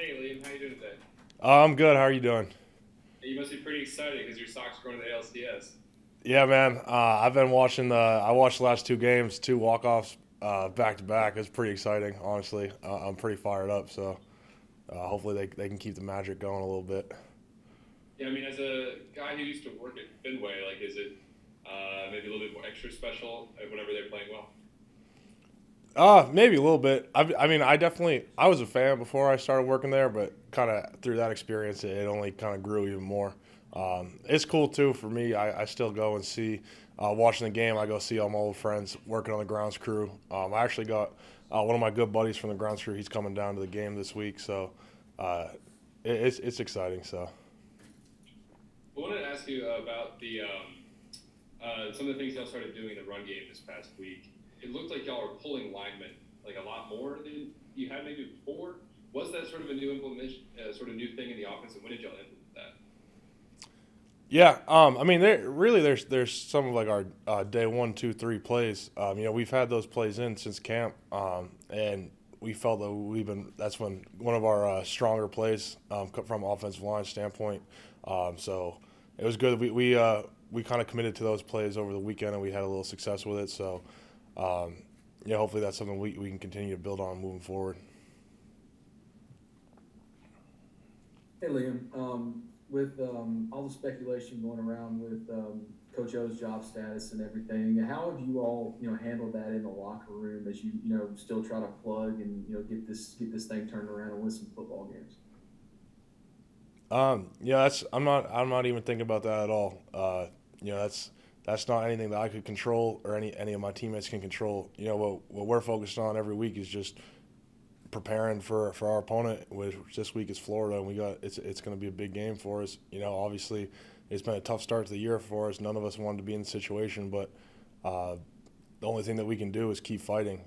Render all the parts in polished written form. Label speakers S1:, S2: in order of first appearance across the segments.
S1: Hey, Liam, how you doing today?
S2: I'm good. How are you doing?
S1: You must be pretty excited because your Sox are going to the ALCS.
S2: Yeah, man. I've been watching I watched the last two games, two walk-offs back to back. It's pretty exciting, honestly. I'm pretty fired up. So hopefully they can keep the magic going a little bit.
S1: Yeah, I mean, as a guy who used to work at Fenway, like, is it maybe a little bit more extra special whenever they're playing well?
S2: Maybe a little bit. I mean, I was a fan before I started working there, but kind of through that experience, it only kind of grew even more. It's cool too for me. I still go and see, watching the game. I go see all my old friends working on the grounds crew. I actually got one of my good buddies from the grounds crew. He's coming down to the game this week, so uh, it's exciting. So.
S1: I wanted to ask you about the some of the things y'all started doing in the run game this past week. It looked like y'all were pulling linemen like a lot more than you had maybe before. Was that sort of a new implementation, sort of new thing in the offense, and when did y'all implement that?
S2: Yeah, I mean, there's some of like our day one, two, three plays. We've had those plays in since camp, and we felt that that's when one of our stronger plays from offensive line standpoint. So it was good. We kind of committed to those plays over the weekend, and we had a little success with it. So hopefully that's something we can continue to build on moving forward.
S3: Hey Liam, with all the speculation going around with Coach O's job status and everything, how have you all handled that in the locker room as you still try to plug and get this thing turned around and win some football games?
S2: Yeah, I'm not even thinking about that at all. That's not anything that I could control or any of my teammates can control. What we're focused on every week is just preparing for our opponent, which this week is Florida, and it's going to be a big game for us. Obviously, it's been a tough start to the year for us. None of us wanted to be in the situation, but uh, the only thing that we can do is keep fighting.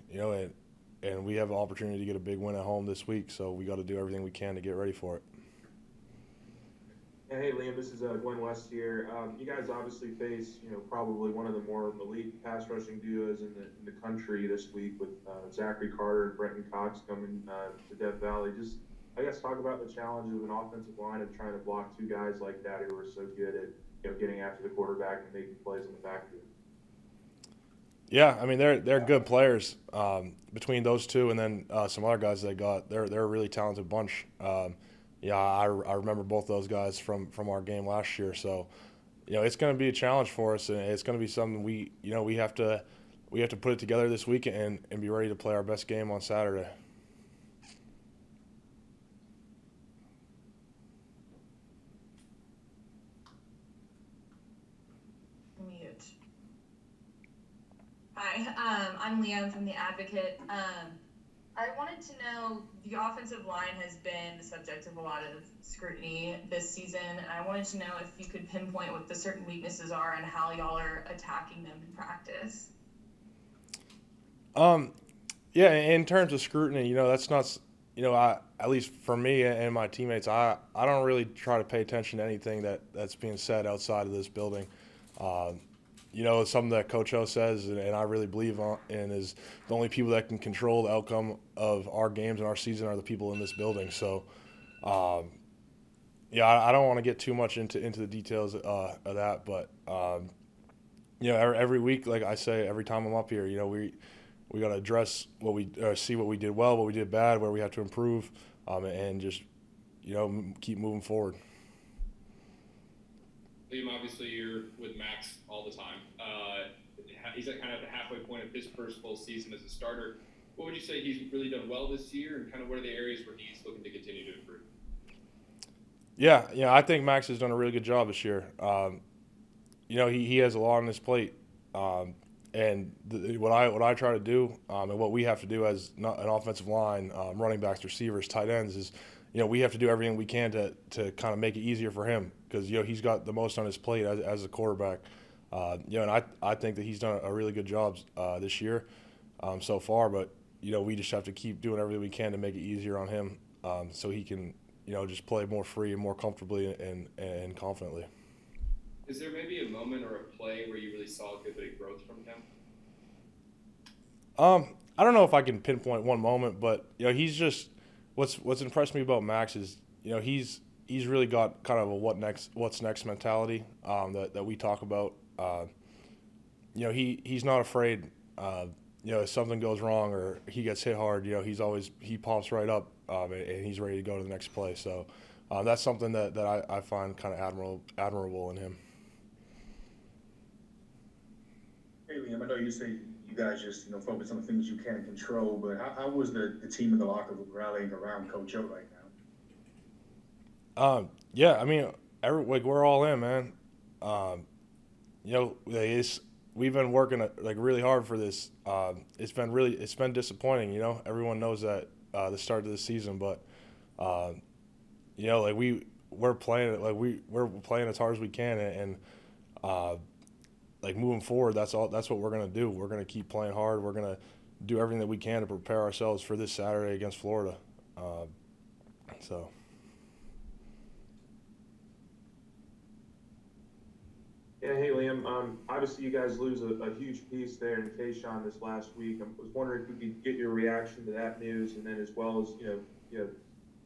S2: And we have an opportunity to get a big win at home this week, so we got to do everything we can to get ready for it.
S4: Yeah, hey Liam, this is Glenn West here. You guys obviously face, probably one of the more elite pass rushing duos in the country this week with Zachary Carter and Brenton Cox coming to Death Valley. Just, I guess, talk about the challenge of an offensive line of trying to block two guys like that who are so good at, getting after the quarterback and making plays in the backfield.
S2: Yeah, I mean they're good players. Between those two and then some other guys they got, they're a really talented bunch. Yeah, I remember both those guys from our game last year. So, it's going to be a challenge for us, and it's going to be something we have to put it together this week and be ready to play our best game on Saturday.
S5: Mute. Hi, I'm Liam from The Advocate. I wanted to know the offensive line has been the subject of a lot of scrutiny this season, and I wanted to know if you could pinpoint what the certain weaknesses are and how y'all are attacking them in practice.
S2: Um, yeah, in terms of scrutiny, that's not, at least for me and my teammates, I don't really try to pay attention to anything that's being said outside of this building. Uh, it's something that Coach O says, and I really believe in, is the only people that can control the outcome of our games and our season are the people in this building. So, um, yeah, I don't want to get too much into the details of that, but every week, like I say, every time I'm up here, we got to address see what we did well, what we did bad, where we have to improve, and just keep moving forward.
S1: Liam, obviously you're with Max all the time. He's at kind of the halfway point of his first full season as a starter. What would you say he's really done well this year, and kind of what are the areas where he's looking to continue to improve?
S2: Yeah, I think Max has done a really good job this year. He has a lot on his plate, and what I try to do, and what we have to do as an offensive line, running backs, receivers, tight ends is, we have to do everything we can to kind of make it easier for him because he's got the most on his plate as a quarterback. And I think that he's done a really good job this year so far, but we just have to keep doing everything we can to make it easier on him, so he can just play more free and more comfortably and confidently.
S1: Is there maybe a moment or a play where you really saw a good bit of growth from him?
S2: I don't know if I can pinpoint one moment, but he's just what's impressed me about Max is, he's really got kind of a what's next mentality that we talk about. He's not afraid. If something goes wrong or he gets hit hard, he pops right up and he's ready to go to the next play. So that's something that I find kind of admirable in him.
S6: Hey, Liam, I know you say you guys just focus on the things you can control, but how was the team in the locker room rallying around Coach O right now?
S2: Yeah, I mean, we're all in, man. We've been working really hard for this. It's been disappointing. Everyone knows that the start of the season, but we're playing we're playing as hard as we can, and moving forward, that's what we're gonna do. We're gonna keep playing hard. We're gonna do everything that we can to prepare ourselves for this Saturday against Florida. So.
S4: Yeah, hey Liam. Obviously, you guys lose a huge piece there in Kayshawn this last week. I was wondering if we could get your reaction to that news, and then as well as I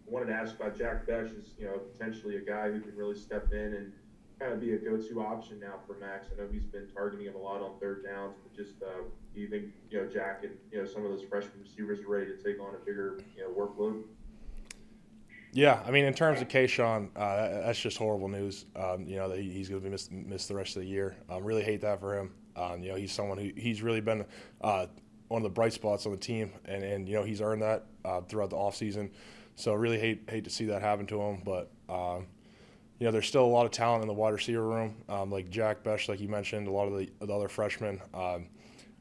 S4: wanted to ask about Jack Besh as potentially a guy who can really step in and kind of be a go-to option now for Max. I know he's been targeting him a lot on third downs, but just do you think Jack and some of those freshman receivers are ready to take on a bigger workload?
S2: Yeah, I mean, in terms of Kayshawn, that's just horrible news. That he's going to be miss the rest of the year. Really hate that for him. He's someone he's really been one of the bright spots on the team, and he's earned that throughout the offseason. So really hate to see that happen to him. But there's still a lot of talent in the wide receiver room, like Jack Besh, like you mentioned, a lot of the other freshmen.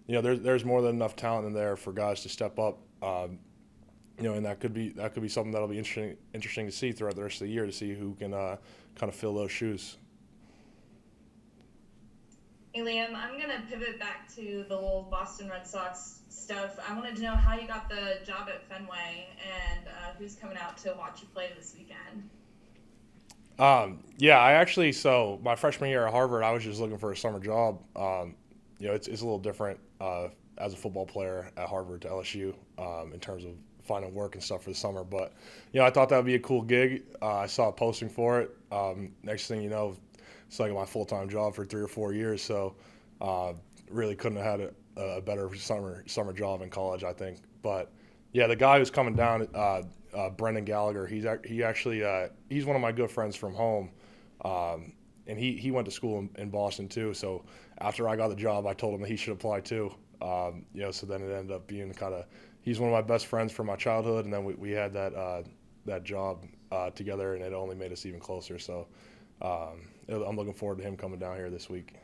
S2: There's more than enough talent in there for guys to step up. And that could be something that'll be interesting to see throughout the rest of the year, to see who can kind of fill those shoes.
S5: Hey Liam, I'm gonna pivot back to the little Boston Red Sox stuff. I wanted to know how you got the job at Fenway and who's coming out to watch you play this weekend.
S2: So my freshman year at Harvard, I was just looking for a summer job. It's a little different as a football player at Harvard to LSU in terms of finding work and stuff for the summer. But, I thought that would be a cool gig. I saw a posting for it. Next thing you know, it's like my full-time job for 3 or 4 years. So really couldn't have had a better summer job in college, I think. But, yeah, the guy who's coming down, Brendan Gallagher, he's one of my good friends from home. And he went to school in Boston too. So after I got the job, I told him that he should apply too. So then it ended up being he's one of my best friends from my childhood, and then we had that job together, and it only made us even closer. So I'm looking forward to him coming down here this week.